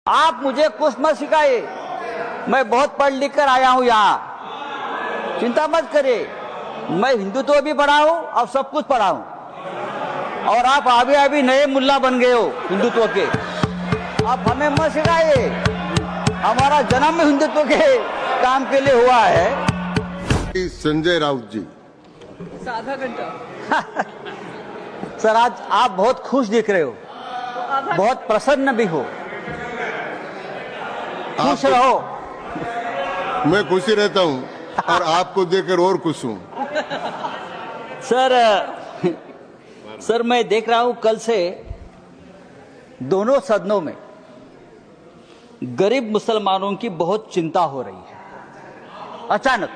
आप मुझे कुछ मत सिखाइए, मैं बहुत पढ़ लिख कर आया हूं यहाँ, चिंता मत करिए। मैं हिंदुत्व भी पढ़ा हूं और सब कुछ पढ़ा हूं, और आप अभी नए मुल्ला बन गए हो हिंदुत्व के। आप हमें मत सिखाइए, हमारा जन्म हिंदुत्व के काम के लिए हुआ है। संजय राउत जी, आधा घंटा। सर आज आप बहुत खुश दिख रहे हो, बहुत प्रसन्न भी हो, खुश रहो। मैं खुशी रहता हूं और आपको देखकर और खुश हूं। सर मैं देख रहा हूं कल से दोनों सदनों में गरीब मुसलमानों की बहुत चिंता हो रही है। अचानक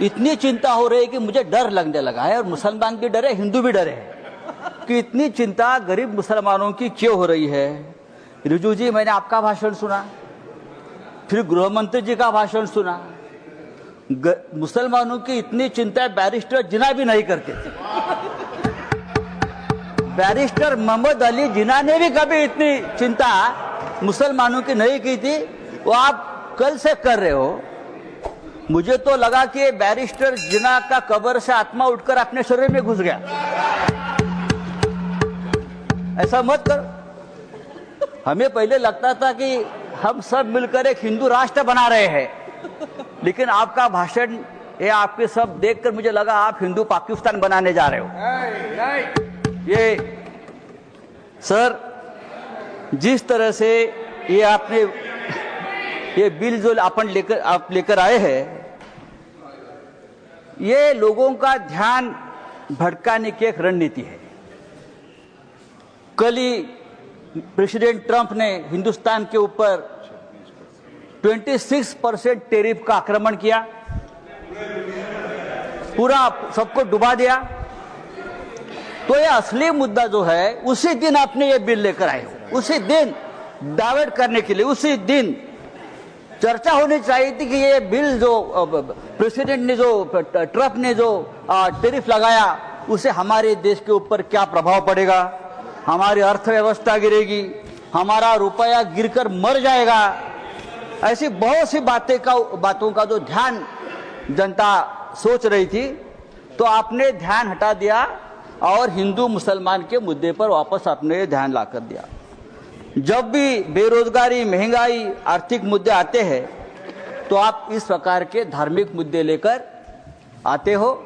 इतनी चिंता हो रही है कि मुझे डर लगने लगा है, और मुसलमान भी डरे, हिंदू भी डरे हैं कि इतनी चिंता गरीब मुसलमानों की क्यों हो रही है। रिजू जी, मैंने आपका भाषण सुना, फिर गृह मंत्री जी का भाषण सुना। मुसलमानों की इतनी चिंता बैरिस्टर जिन्ना भी नहीं करते थे। बैरिस्टर मोहम्मद अली जिन्ना ने भी कभी इतनी चिंता मुसलमानों की नहीं की थी, वो आप कल से कर रहे हो। मुझे तो लगा कि बैरिस्टर जिन्ना का कब्र से आत्मा उठकर अपने शरीर में घुस गया। ऐसा मत करो। हमें पहले लगता था कि हम सब मिलकर एक हिंदू राष्ट्र बना रहे हैं, लेकिन आपका भाषण ये आपके सब देखकर मुझे लगा आप हिंदू पाकिस्तान बनाने जा रहे हो। ये सर जिस तरह से ये आपने ये बिल जो आप लेकर आए हैं, ये लोगों का ध्यान भटकाने की एक रणनीति है। कल ही प्रेसिडेंट ट्रंप ने हिंदुस्तान के ऊपर 26% टैरिफ का आक्रमण किया, पूरा सबको डुबा दिया। तो ये असली मुद्दा जो है, उसी दिन आपने ये बिल लेकर आए हो, उसी दिन डाइवर्ट करने के लिए, उसी दिन चर्चा होनी चाहिए थी कि ये बिल जो प्रेसिडेंट ने ट्रंप ने जो टैरिफ लगाया, उसे हमारे देश के ऊपर क्या प्रभाव पड़ेगा, हमारी अर्थव्यवस्था गिरेगी, हमारा रुपया गिरकर मर जाएगा। ऐसी बहुत सी बातों का जो ध्यान जनता सोच रही थी, तो आपने ध्यान हटा दिया और हिंदू मुसलमान के मुद्दे पर वापस आपने ध्यान लाकर दिया। जब भी बेरोजगारी, महंगाई, आर्थिक मुद्दे आते हैं, तो आप इस प्रकार के धार्मिक मुद्दे लेकर आते हो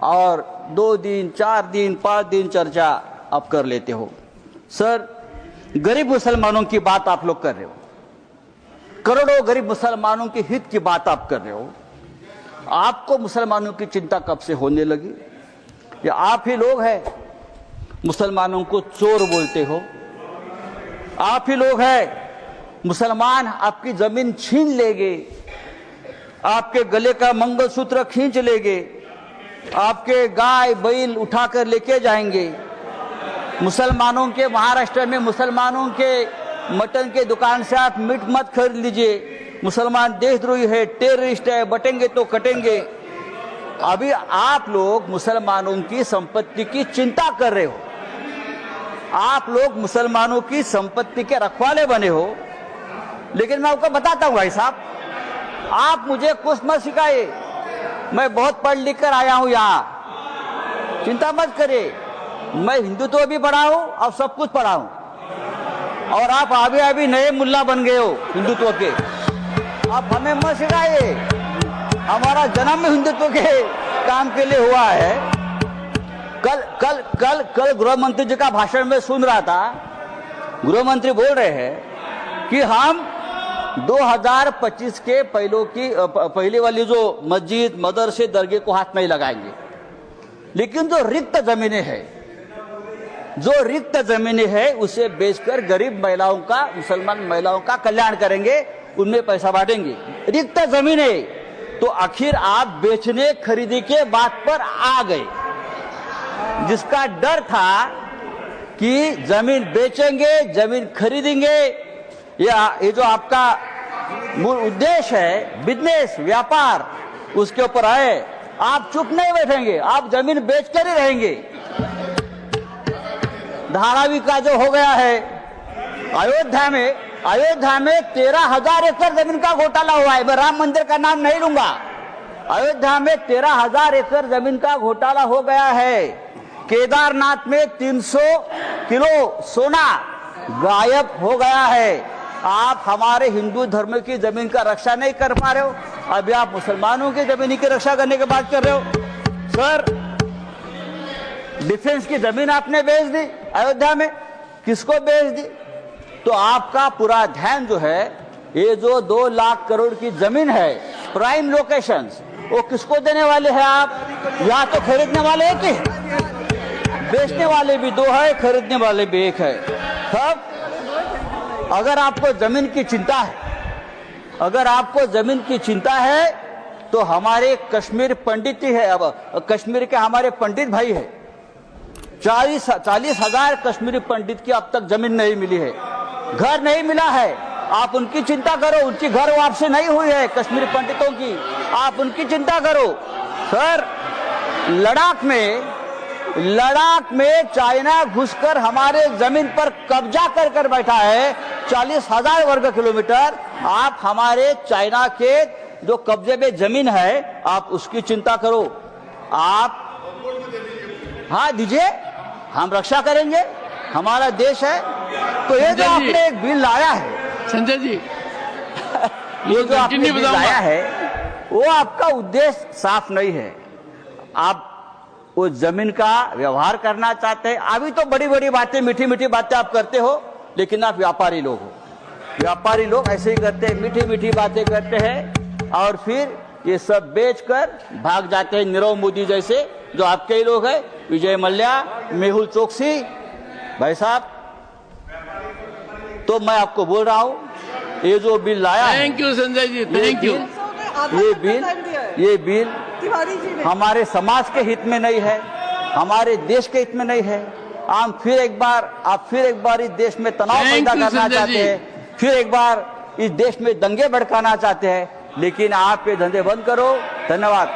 और 2 दिन, 4 दिन, 5 दिन चर्चा आप कर लेते हो। सर, गरीब मुसलमानों की बात आप लोग कर रहे हो, करोड़ों गरीब मुसलमानों के हित की बात आप कर रहे हो। आपको मुसलमानों की चिंता कब से होने लगी? या आप ही लोग हैं मुसलमानों को चोर बोलते हो? आप ही लोग हैं मुसलमान आपकी जमीन छीन लेंगे, आपके गले का मंगलसूत्र खींच लेंगे, आपके गाय बैल उठाकर लेके जाएंगे। मुसलमानों के महाराष्ट्र में मुसलमानों के मटन के दुकान से आप मीट मत खरीद लीजिए, मुसलमान देशद्रोही है, टेररिस्ट है, बटेंगे तो कटेंगे। अभी आप लोग मुसलमानों की संपत्ति की चिंता कर रहे हो, आप लोग मुसलमानों की संपत्ति के रखवाले बने हो। लेकिन मैं आपको बताता हूं भाई साहब, आप मुझे कुछ मत सिखाइए, मैं बहुत पढ़ लिख कर आया हूं यहाँ, चिंता मत करिए। मैं हिंदुत्व भी पढ़ा हूं और सब कुछ पढ़ा हूं, और आप अभी नए मुल्ला बन गए हो हिंदुत्व के। आप हमें मत सिखाइए, हमारा जन्म हिंदुत्व के काम के लिए हुआ है। कल गृह मंत्री जी का भाषण में सुन रहा था, गृह मंत्री बोल रहे हैं कि हम 2025 के पहले वाली जो मस्जिद, मदरसे, दरगाह को हाथ नहीं लगाएंगे, लेकिन जो रिक्त जमीनें हैं उसे बेचकर गरीब महिलाओं का, मुसलमान महिलाओं का कल्याण करेंगे, उनमें पैसा बांटेंगे। रिक्त जमीनें, तो आखिर आप बेचने खरीदी के बात पर आ गए, जिसका डर था कि जमीन बेचेंगे, जमीन खरीदेंगे, या ये जो आपका मूल उद्देश्य है बिजनेस, व्यापार, उसके ऊपर आए। आप चुप नहीं बैठेंगे, आप जमीन बेचकर ही रहेंगे। धारावी का जो हो गया है अयोध्या में, अयोध्या में 13,000 एकड़ जमीन का घोटाला हुआ है। मैं राम मंदिर का नाम नहीं लूंगा। अयोध्या में 13,000 एकड़ जमीन का घोटाला हो गया है। केदारनाथ में 300 किलो सोना गायब हो गया है। आप हमारे हिंदू धर्म की जमीन का रक्षा नहीं कर पा रहे हो, अभी आप मुसलमानों की जमीन की रक्षा करने की बात कर रहे हो। सर, डिफेंस की जमीन आपने बेच दी अयोध्या में, किसको बेच दी? तो आपका पूरा ध्यान जो है, ये जो 2 लाख करोड़ की जमीन है प्राइम लोकेशंस, वो किसको देने वाले हैं आप? या तो खरीदने वाले एक ही, बेचने वाले भी 2 है, खरीदने वाले भी 1 है। तब अगर आपको जमीन की चिंता है, अगर आपको जमीन की चिंता है, तो हमारे कश्मीर पंडित ही है। अब कश्मीर के हमारे पंडित भाई है, 40,000 कश्मीरी पंडित की अब तक जमीन नहीं मिली है, घर नहीं मिला है। आप उनकी चिंता करो, उनकी घर वापसी नहीं हुई है कश्मीरी पंडितों की, आप उनकी चिंता करो। सर, लद्दाख में चाइना घुसकर हमारे जमीन पर कब्जा कर बैठा है, 40,000 वर्ग किलोमीटर। आप हमारे चाइना के जो कब्जे में जमीन है, आप उसकी चिंता करो। आप हाँ दीजिए, हम रक्षा करेंगे, हमारा देश है। तो ये जो आपने एक बिल लाया है संजय जी, ये जो आपने बिल लाया है, वो आपका उद्देश्य साफ नहीं है। आप वो जमीन का व्यवहार करना चाहते हैं। अभी तो बड़ी बड़ी बातें, मीठी मीठी बातें आप करते हो, लेकिन आप व्यापारी लोग हो। व्यापारी लोग ऐसे ही करते हैं, मीठी मीठी बातें करते हैं और फिर ये सब बेचकर भाग जाते हैं। नीरव मोदी जैसे जो आपके ही लोग हैं, विजय मल्ल्या, मेहुल चोकसी भाई साहब। तो मैं आपको बोल रहा हूं, ये जो बिल लाया है, thank you Sanjay ji, thank you. ये बिल हमारे समाज के हित में नहीं है, हमारे देश के हित में नहीं है। आप फिर एक बार इस देश में तनाव पैदा करना चाहते हैं, फिर एक बार इस देश में दंगे भड़काना चाहते हैं, लेकिन आप ये धंधे बंद करो। धन्यवाद।